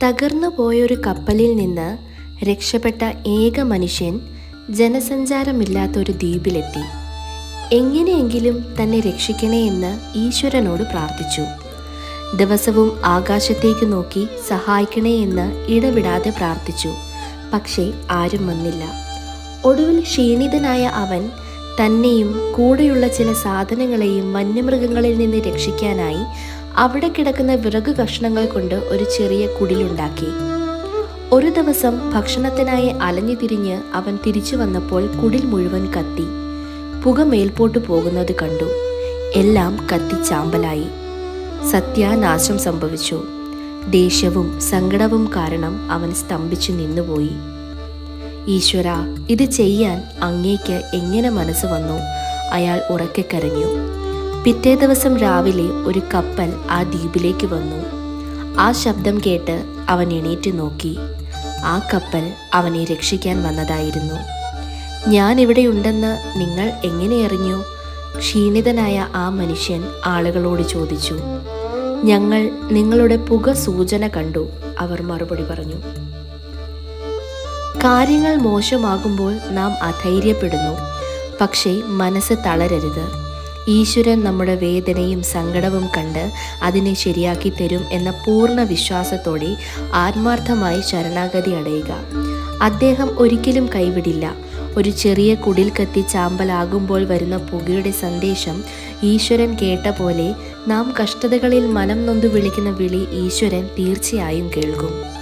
തകർന്നു പോയൊരു കപ്പലിൽ നിന്ന് രക്ഷപ്പെട്ട ഏക മനുഷ്യൻ ജനസഞ്ചാരമില്ലാത്തൊരു ദ്വീപിലെത്തി. എങ്ങനെയെങ്കിലും തന്നെ രക്ഷിക്കണേ എന്ന് ഈശ്വരനോട് പ്രാർത്ഥിച്ചു. ദിവസവും ആകാശത്തേക്ക് നോക്കി സഹായിക്കണേ എന്ന് ഇടവിടാതെ പ്രാർത്ഥിച്ചു. പക്ഷേ ആരും വന്നില്ല. ഒടുവിൽ ക്ഷീണിതനായ അവൻ തന്നെയും കൂടെയുള്ള ചില സാധനങ്ങളെയും വന്യമൃഗങ്ങളിൽ നിന്ന് രക്ഷിക്കാനായി അവിടെ കിടക്കുന്ന വിറക് കഷ്ണങ്ങൾ കൊണ്ട് ഒരു ചെറിയ കുടിലുണ്ടാക്കി. ഒരു ദിവസം ഭക്ഷണത്തിനായി അലഞ്ഞു തിരിഞ്ഞ് അവൻ തിരിച്ചു വന്നപ്പോൾ കുടിൽ മുഴുവൻ കത്തി. പുക മേൽപോട്ട് പോകുന്നത് കണ്ടു. എല്ലാം കത്തിച്ചാമ്പലായി. സത്യാനാശം സംഭവിച്ചു. ദേഷ്യവും സങ്കടവും കാരണം അവൻ സ്തംഭിച്ചു നിന്നുപോയി. ഈശ്വര, ഇത് ചെയ്യാൻ അങ്ങേക്ക് എങ്ങനെ മനസ്സ് വന്നു? അയാൾ ഉറക്കെ കരഞ്ഞു. പിറ്റേ ദിവസം രാവിലെ ഒരു കപ്പൽ ആ ദ്വീപിലേക്ക് വന്നു. ആ ശബ്ദം കേട്ട് അവൻ എണീറ്റ് നോക്കി. ആ കപ്പൽ അവനെ രക്ഷിക്കാൻ വന്നതായിരുന്നു. ഞാൻ ഇവിടെയുണ്ടെന്ന് നിങ്ങൾ എങ്ങനെ അറിഞ്ഞു? ക്ഷീണിതനായ ആ മനുഷ്യൻ ആളുകളോട് ചോദിച്ചു. ഞങ്ങൾ നിങ്ങളുടെ പുക സൂചന കണ്ടു, അവർ മറുപടി പറഞ്ഞു. കാര്യങ്ങൾ മോശമാകുമ്പോൾ നാം അധൈര്യപ്പെടുന്നു. പക്ഷേ മനസ്സ് തളരരുത്. ഈശ്വരൻ നമ്മുടെ വേദനയും സങ്കടവും കണ്ട് അതിനെ ശരിയാക്കി തരും എന്ന പൂർണ്ണ വിശ്വാസത്തോടെ ആത്മാർത്ഥമായി ശരണാഗതി അടയുക. അദ്ദേഹം ഒരിക്കലും കൈവിടില്ല. ഒരു ചെറിയ കുടിൽ കത്തി ചാമ്പലാകുമ്പോൾ വരുന്ന പുകയുടെ സന്ദേശം ഈശ്വരൻ കേട്ട പോലെ നാം കഷ്ടതകളിൽ മനം നൊന്തു വിളിക്കുന്ന വിളി ഈശ്വരൻ തീർച്ചയായും കേൾക്കും.